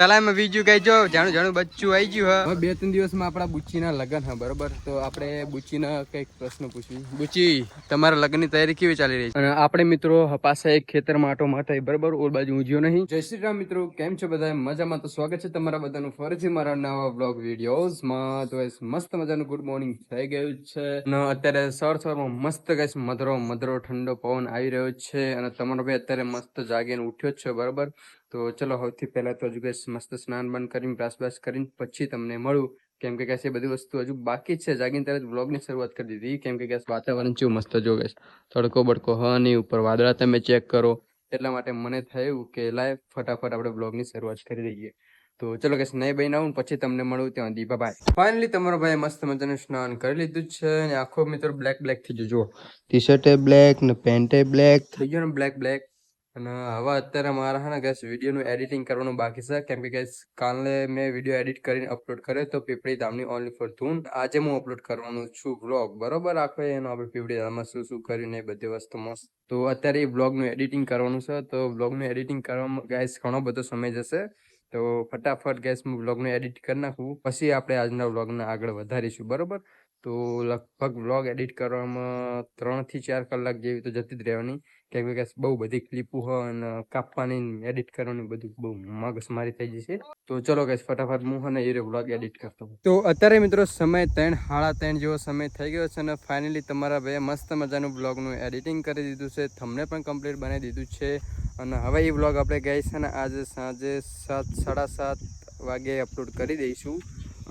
તલામાં બીજું કઈ જો જાણું જાણું બચ્ચું આવી ગયું હવે 2-3 દિવસમાં આપણા બુચ્ચીના લગ્ન હા બરોબર. તો આપણે બુચ્ચીના કઈક પ્રશ્ન પૂછવી. બુચ્ચી તમારા લગ્નની તૈયારી કેવી ચાલી રહી છે? અને આપણે મિત્રો પાસે એક ખેતરમાં આટો મારતા બરોબર ઓર બાજુ ઊંઝ્યો નહીં. જય શ્રી રામ મિત્રો, કેમ છો બધા? મજામાં? તો સ્વાગત છે તમારા બધાનું ફરીથી મારા નવા બ્લોગ વિડીયોઝમાં. તો મસ્ત મજાનું ગુડ મોર્નિંગ થઈ ગયું છે અને અત્યારે સવારમાં મસ્ત કઈશ મધરો ઠંડો પવન આવી રહ્યો છે અને તમારો ભાઈ અત્યારે મસ્ત જાગીને ઉઠ્યો જ છે બરોબર. તો ચલો સૌથી પહેલા તો હજુ કઈ મસ્ત સ્નાન બંધ કરીને બ્રશ કરીને પછી તમને મળું, કેમ કે કઈ બધી વસ્તુ હજુ બાકી જ છે. જાગીને તરત બ્લોગની શરૂઆત કરી દીધી કેમ કે વાતાવરણ કેવું મસ્ત જો ગઈશ, તડકો બડકો હ નહીં, ઉપર વાદળા તમે ચેક કરો, એટલા માટે મને થયું કે લાય ફટાફટ આપણે બ્લોગની શરૂઆત કરી દઈએ. તો ચલો કઈ નહીં બહીને આવું પછી તમને મળું ત્યાં દીપા ભાઈ. ફાઇનલી તમારો ભાઈ મસ્ત મજાનું સ્નાન કરી લીધું છે અને આખો મિત્રો બ્લેક થઈ ગયો. ટી શર્ટ બ્લેક ને પેન્ટ બ્લેક થઈ ગયો ને બ્લેક. અને હવે અત્યારે મારા હે ને ગેસ વિડીયોનું એડિટિંગ કરવાનું બાકી છે કેમ કે ગેસ કાલે મેં વિડીયો એડિટ કરીને અપલોડ કર્યો તો પીપળી ધામની ઓનલી ફોર ધૂન. આજે હું અપલોડ કરવાનું છું વ્લોગ બરોબર. આખો એનો આપણે પીપળી ધામમાં શું કર્યું ને બધી વસ્તુ મસ્ત. તો અત્યારે એ બ્લોગનું એડિટિંગ કરવાનું છે. તો બ્લોગનું એડિટિંગ કરવામાં ગેસ ઘણો બધો સમય જશે. તો ફટાફટ ગેસ હું બ્લોગનું એડિટ કરી નાખું પછી આપણે આજના બ્લોગને આગળ વધારીશું બરોબર. તો લગભગ બ્લોગ એડિટ કરવામાં 3 થી 4 કલાક જેવી તો જતી જ રહેવાની કેમ કે બહુ બધી ક્લિપો હોય અને કાપવાની એડિટ કરવાની બધું બહુ મગજમારી થઈ જશે. તો ચલો ગાઈસ ફટાફટ હું અને એ બ્લોગ એડિટ કરતો. તો અત્યારે મિત્રો સમય 3:30 જેવો સમય થઈ ગયો છે અને ફાઇનલી તમારા ભાઈએ મસ્ત મજાનું બ્લોગનું એડિટિંગ કરી દીધું છે, થંબનેલ પણ કમ્પ્લીટ બનાવી દીધું છે અને હવે એ બ્લોગ આપણે ગઈ છે ને આજે સાંજે 7:30 વાગે અપલોડ કરી દઈશું.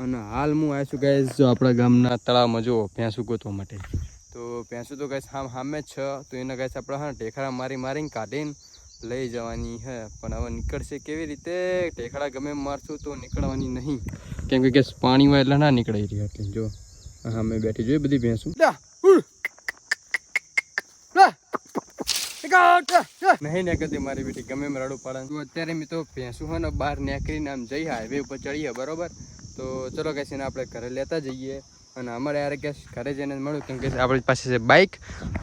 અને હાલ હું આવ્યો છું ગાઈસ જો આપણા ગામના તળાવમાં જો ભેંસું ગોતવા માટે. તો ભેંસું તો ગાઈસ સામે જ છે. તો એને ગાઈસ આપણે હા ટેખડા મારીને કાઢીને લઈ જવાની હે, પણ હવે નીકળશે કેવી રીતે? ટેખડા ગમે મારશું તો નીકળવાની નહીં કેમ કે પાણી હોય એટલે ના નીકળે રહી. એટલે જો હા મેં બેઠી જોઈ બધી ભેંસું નહીં નીકળતી મારી બેટી ગમે એમ રડું પાડે. તો અત્યારે મેં તો ભેંસું હોય ને બહાર નીકળીને આમ જઈ હાઈવે ઉપર ચડીએ બરોબર. તો ચલો કહીશ એને આપણે ઘરે લેતા જઈએ અને અમારે યાર કે ઘરે જઈને મળ્યું કેમ કે આપણી પાસે છે બાઇક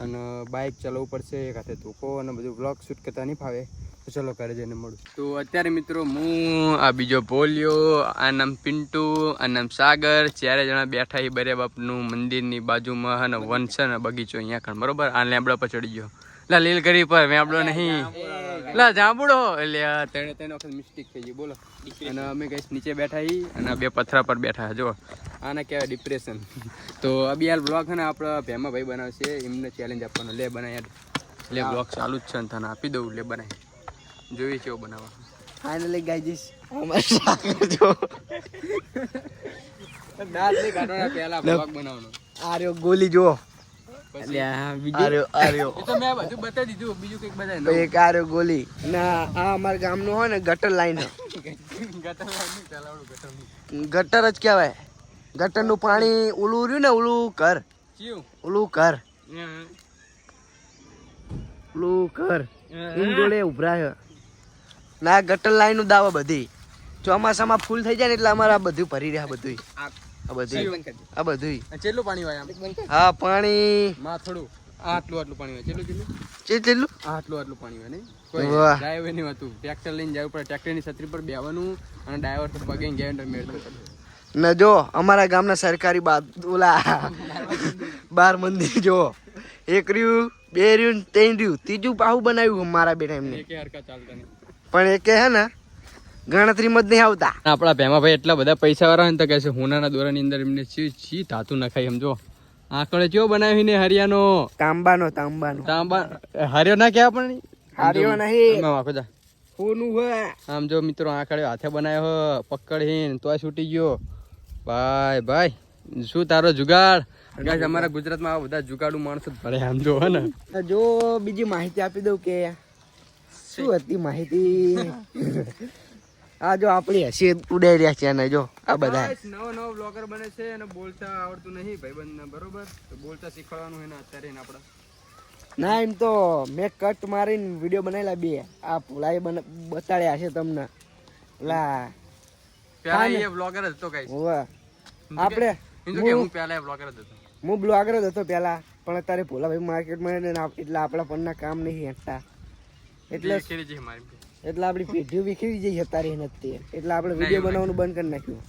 અને બાઇક ચલાવવું પડશે. એક હાથે ધોકો અને બધું બ્લોગ શૂટ કરતા નહીં ફાવે. તો ચલો ઘરે જઈને મળું. તો અત્યારે મિત્રો હું આ બીજો બોલ્યો, આ નામ પિન્ટુ, આ નામ સાગર, 4 જણા બેઠા એ બરે બાપનું મંદિરની બાજુમાં અને વન છે ને બગીચો અહીંયા ખાન બરોબર. આ લેબડા પર ચડી ગયો લા લીલ કરી પર વેબડો નહીં લા જાંબુડો એટલે ત્રણ વખત મિસ્ટેક થઈ ગઈ બોલો. અને અમે કઈ નીચે બેઠા હી અને 2 પથરા પર બેઠા જો આને કહેવાય ડિપ્રેશન. તો અબી યાર બ્લોગ છે ને આપણા ભેમા ભાઈ બનાવશે, એમને ચેલેન્જ આપવાનો. લે બનાય યાર, લે બ્લોગ ચાલુ જ છે ને તને આપી દઉં. લે બનાય જોઈએ કેવો બનાવવા. ફાઇનલી ગાઈસ અમાર સાગર જો દાંત ની કાઢવાના પહેલા બ્લોગ બનાવવાનો. આર્યો ગોલી જો ગટર લાઈન ગટર જ કેવાય. ગટર નું પાણી ઓલું રહ્યું ને ઓલું કર જોડે ઉભરાય ના ગટર લાઈન નું દાવા બધી ચોમાસામાં ફૂલ થઈ જાય ને એટલે અમારે આ બધું ભરી રહ્યા બધું આ બધું કેટલું પાણી હોય હા પાણી માં થોડું આટલું પાણી હોય કેટલું આટલું પાણી હોય ને કોઈ ડ્રાઈવર નહીં હતું. ટ્રેક્ટર લઈને જવું પડે, ટ્રેક્ટરની છત્રી પર બેવાનું અને ડ્રાઈવર પર પગે મેળવું ને. જો અમારા ગામના સરકારી ઓલા 12 મંદિર જો 1 રહ્યું 2 રહ્યું 3 રહ્યું, ત્રીજું પાહુ બનાવ્યું મારા બેટા એમને પણ એકે હે ને ગણતરીમાં જ નહીં આવતા. આપણા ભેમા ભાઈ એટલા બધા પૈસા વાળા ને તો કહે છે હોનાના દોરાની અંદર એમને ચી ધાતુ નખાય. સમજો આંકડે ચેવો બનાવીને હરિયાનો તાંબા હરિયો ના કહેવા પણ હરિયો નહીં હોનું હોય. આમ જો મિત્રો આંકડે હાથે બનાવ્યો પકડીને તો છૂટી ગયો. ભાઈ શું તારો જુગાડ? ગાઈસ અમારા ગુજરાતમાં આ બધા જુગાડુ માણસો જ ભરે. આમ જો હે ને જો બીજી માહિતી આપી દઉં કે શું હતી માહિતી. આ જો આપણી હસી ઉડાઈ રહ્યા છે અને જો આ બધા નવો બ્લોગર બને છે અને બોલતા આવડતું નહીં ભાઈબંધને બરોબર. તો બોલતા શીખવાડવાનું હોય ને અત્યારે આપણે ના એમ તો મેં કટ મારીને વિડીયો બનાવેલા 2 આ ભોલાએ બતાડ્યા છે તમને. લા પેલા એ બ્લોગર જ હતો ગાઈસ. હોવે આપણે હું બ્લોગર જ હતો પેલા પણ અત્યારે ભોલા ભાઈ માર્કેટમાં એટલે આપણા પરના કામ નહીં હેઠતા એટલે એટલે આપણી પેઢીઓ વિખેરી જઈ હતા રે નથી એટલે આપણે વિડીયો બનાવવાનું બંધ કરી નાખ્યું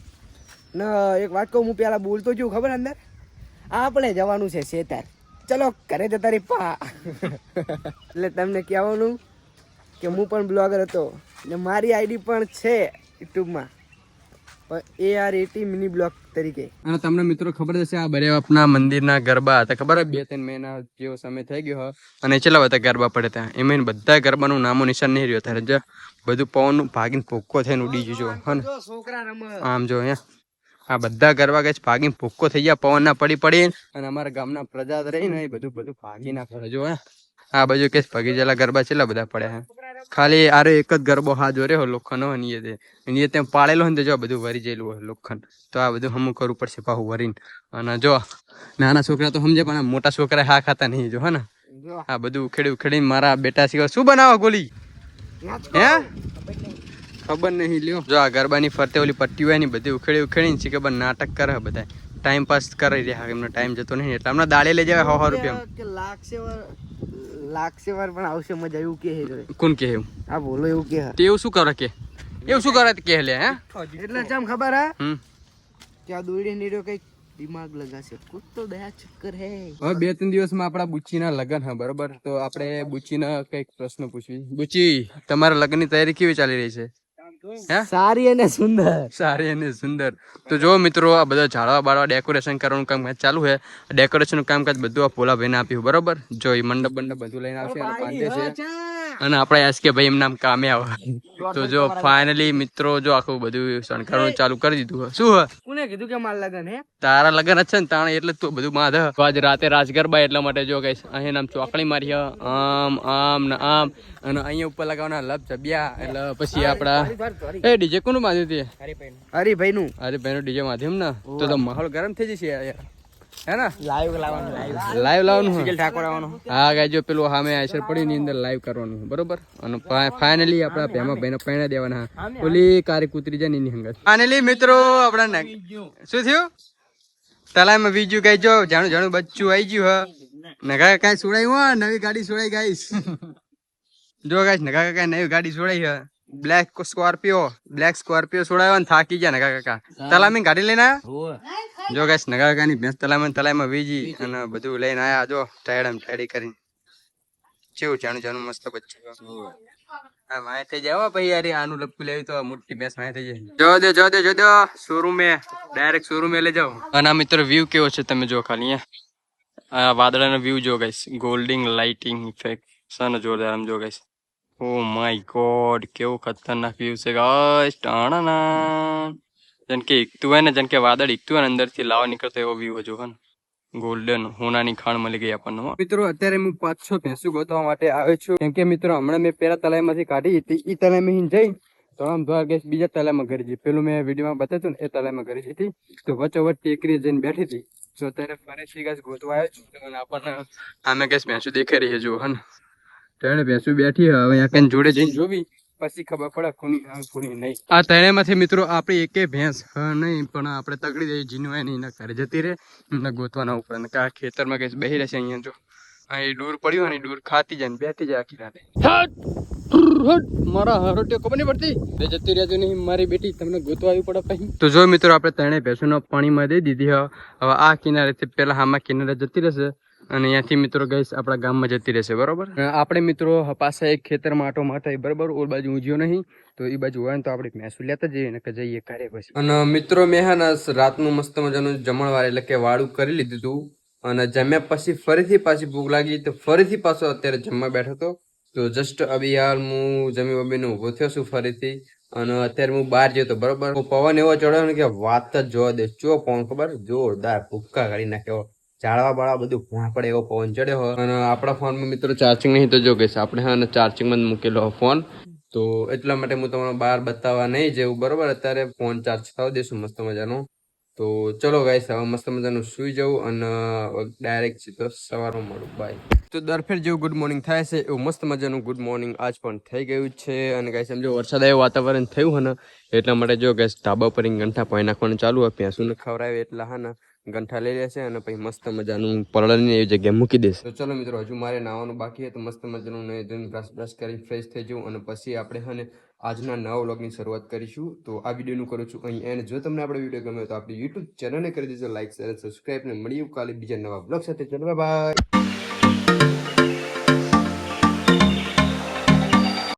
ને એક વાત કહું હું પેલા બોલતો છું ખબર અંદર આપણે જવાનું છે શેતાર ચલો ઘરે જતા રહી પા એટલે તમને કહેવાનું કે હું પણ બ્લોગર હતો ને મારી આઈડી પણ છે યુટ્યુબમાં પણ AR80 મિની બ્લોગ તરીકે. અને તમને મિત્રો ખબર હશે આ બરે આપના મંદિરના ગરબા હતા ખબર 2-3 મહિના જેવો સમય થઈ ગયો અને ચેલા બધા ગરબા પડે ત્યાં એમાં બધા ગરબાનું નામો નિશાન નહીં રહ્યો ત્યારે જો બધું પવનનું ભાગીને ભૂક્કો થઈને ઉડી ગયો હે છોકરા આમ જો અહીંયા આ બધા ગરબા ગઈ ભાગીને ભૂક્કો થઈ ગયા પવન ના પડી અને અમારા ગામના પ્રજા રહી ને એ બધું ભાગી નાખે જો આ બાજુ કે ભાગી જેલા ગરબા છેલ્લા બધા પડ્યા હે ખાલી આરે એક જ ગરબો હા જો રહ્યો લોખંડ હોય ને ત્યાં પાળેલો હોય ને જો બધું વરી જેલું હોય લોખંડ તો આ બધું હમું કરવું પડશે પાહું વરીને અને જો નાના છોકરા તો સમજે પણ મોટા છોકરા હા ખાતા નહીં જો હે ને આ બધું ઉખેડી મારા બેટા સિવાય શું બનાવો ગોલી હે ખબર નહીં લ્યો જો આ ગરબાની ફરતે ઓલી પટ્ટી હોય ને બધી ઉખેડીને છે ખબર નાટક કરે બધા ટાઈમ પાસ કરી રહ્યા એમનો ટાઈમ જતો નહીં એટલે હમણાં દાડે લઈ જાય 100 રૂપિયા લાખસે વાર પણ આવશે મજા એવું કે કોણ કે એવું આ બોલો એવું કે એવું શું કરે કે કે લે હે એટલે ચમ ખબર હે કે આ દોડી નીડો કઈક દિમાગ લગાશે કુછ તો દયા ચક્કર હે હવે 2-3 દિવસમાં આપણા બુચ્ચીના લગન હે બરોબર તો આપણે બુચ્ચીના કઈક પ્રશ્ન પૂછવી બુચ્ચી તમારા લગ્નની તૈયારી કેવી ચાલી રહી છે સારી અને સુંદર તો જો મિત્રો આ બધા ઝાડવા બાળવા ડેકોરેશન કરવાનું કામકાજ ચાલુ છે ડેકોરેશન નું કામકાજ બધું આ પોલા ભાઈને આપ્યું બરોબર જો એ મંડપ બધું લઈને આવશે અને બાંધે છે અને આપણે એસ કે ભાઈ એમ નામ કામે આવે તો જો ફાઇનલી મિત્રો જો આખું બધું શણગારવાનું ચાલુ કરી દીધું શું હે કોને કીધું કે મારા લગન હે તારા લગન છે ને તાણે એટલે તું બધું બાંધ આજ રાતે રાજગરબા એટલા માટે જો કઈશ અહીં નામ ચોકડી મારી આમ ને આમ અને અહીંયા ઉપર લગાવવાના લપ જબ્યા એટલે પછી આપડા એ ડીજે કોનું બાંધ્યું તે હરીભાઈ નું ડીજે માધ્યમ ને તો માહોલ ગરમ થઈ જશે યાર હે ને લાઈવ લાવવાનું હા ગાય જો પેલું સામે આશર પડી ની અંદર લાઈવ કરવાનું બરોબર અને ફાઇનલી આપડા ભેમા ભાઈને પૈણા દેવાના ઓલી કારી કૂતરી જાય ની હંગત ફાઇનલી મિત્રો આપડા શું થયું તલાઈમાં બીજું કઈ જો જાણું બચ્ચું આવી ગયું હ નગા કઈ છોડાયું નવી ગાડી છોડાઈ ગાઈશ જો ગાઈશ નગા કાકા નવી ગાડી છોડાઈ હ બ્લેક સ્કોર્પિયો છોડાયો ને થાકી ગયા નગા કાકા તલામી ગાડી લઈને આવ્યા જો ગાઈસ નગા કાકાની ભેંસ તલાઈમાં વીજી અને બધું લઈને આયા જો ટાયડી કરીને કેવું જાણું મસ્ત બચ્ચું હા માય થઈ જાય પછી યાર આનું લપકું લેવી તો મોટી ભેંસ માય થઈ જાય જો દે શોરૂમે ડાયરેક્ટ શોરૂમે લઈ જાઓ અને આ મિત્રો વ્યૂ કેવો છે તમે જો ખાલી આ વાદળાનો વ્યૂ જો ગાઈસ ગોલ્ડિંગ લાઇટિંગ ઇફેક્ટ સન જોરદાર આમ જો ગાઈસ ઓ માય ગોડ કેવું ખતરનાક વ્યૂ છે ગાઈસ ટાણા જેમ કે ઈકતું હોય ને જેમ કે વાદળ ઈકતું હોય ને અંદર થી લાવા નીકળતો એવો વ્યૂ હજુ હે ગોલ્ડન હોનાની ખાણ મળી ગઈ આપણને મિત્રો અત્યારે હું 5-6 ભેંસું ગોતવા માટે આવ્યો છું કેમ કે મિત્રો હમણાં મેં પેલા તલાઈમાંથી કાઢી હતી એ તલાઈમાં જઈ તો આમ ધોર ગેસ બીજા તલાઈમાં કરી હતી પેલું મેં વિડીયોમાં બતાવ્યું ને એ તલાઈમાં કરી હતી તો વચ્ચોવચ્ચ ટેકરી જઈને બેઠી હતી તો અત્યારે ફરીથી ગેસ ગોતવા આવ્યો છું અને આપણને આમે ગેસ ભેંસું દેખાઈ રહી છે જો હે તેને ભેંસું બેઠી હવે અહીંયા કઈ જોડે જઈને જોવી પછી ખબર પડે કોની નહીં આ ત્રણેયમાંથી મિત્રો આપણી એકે ભેંસ નહીં પણ આપણે તગડી દઈએ જીનવાય નહીં એના ઘરે જતી રહે એમને ગોતવાના ઉપર કા ખેતરમાં કઈ બેસી રહેશે અહીંયા જો અહીં દૂર પડ્યું અને દૂર ખાતી જાય ને બેઠી જાય આખી રાતે મારા હરોટીઓ ખબર નહીં પડતી જતી રહેજો નહીં મારી બેટી તમને ગોતવા આવી પડે પછી તો જો મિત્રો આપણે ત્રણેય ભેંસોનો પાણીમાં દઈ દીધી હવે આ કિનારેથી પેલા આમાં કિનારે જતી રહેશે અને અહીંયાથી મિત્રો ગઈશ આપણા ગામમાં જતી રહેશે બરોબર આપણે મિત્રો પાસે એક ખેતરમાં આટો મારતા બરોબર ઓલ બાજુ ઊંઝ્યો નહીં તો એ બાજુ હોય ને તો આપણે ભેંસું લેતા જઈએ ને કે જઈએ ઘરે પછી અને મિત્રો મેં હે ને રાતનું મસ્ત મજાનું જમણવાર એટલે કે વાળું કરી લીધું હતું અને જમ્યા પછી ફરીથી પાછી ભૂખ લાગી તો ફરીથી પાછો અત્યારે જમવા બેઠો હતો તો જસ્ટ અભી હાલ હું જમી બમીને ઊભો થયો છું ફરીથી અને અત્યારે હું બહાર જતો બરોબર પવન એવો ચડ્યો ને કે વાત જ જોવા દે ચો પવન ખબર જોરદાર ભૂક્કા કાઢી નાખ્યો ઝાડવા બાળવા બધું ભૂવા પડે એવો પવન ચડ્યો હોય અને આપણા ફોનમાં મિત્રો ચાર્જિંગ નહીં તો જો ગઈશ આપણે હા ચાર્જિંગમાં મૂકેલો ફોન તો એટલા માટે હું તમને બહાર બતાવવા નહીં જવું બરોબર અત્યારે ફોન ચાર્જ થવા દઈશું મસ્ત મજાનો તો ચલો ગાઈસ હવે મસ્ત મજાનું સુઈ જવું અને ડાયરેક્ટ સીધો સવારમાં મળું બાય તો દર ફેર જેવું ગુડ મોર્નિંગ થાય છે એવું મસ્ત મજાનું ગુડ મોર્નિંગ આજ પણ થઈ ગયું છે અને ગાઈસ સમજો વરસાદ આવ્યો વાતાવરણ થયું હોય ને એટલા માટે જો ગાઈસ ધાબા પર ગંઠા પાઈ નાખવાનું ચાલુ હોય ભેંસુને ખવડાવે એટલા હા ને ગંઠા લઈ લેશે અને પછી મસ્ત મજાનું પરળની એવી જગ્યાએ મૂકી દેશે. તો ચલો મિત્રો, હજુ મારે નાવાનું બાકી છે, તો મસ્ત મજાનું બ્રશ કરી ફ્રેશ થઈ જવું અને પછી આપણે હે ને આજના નવા વ્લોગની શરૂઆત કરીશું. તો આ વિડીયોનું કરું છું અહીં એન્ડ. જો તમને આપણો વિડીયો ગમે તો આપણી યુટ્યુબ ચેનલને કરી દેજો લાઈક, શેર, સબસ્ક્રાઈબ ને મળીએ કાલે બીજા નવા વ્લોગ સાથે. ચલો બાય.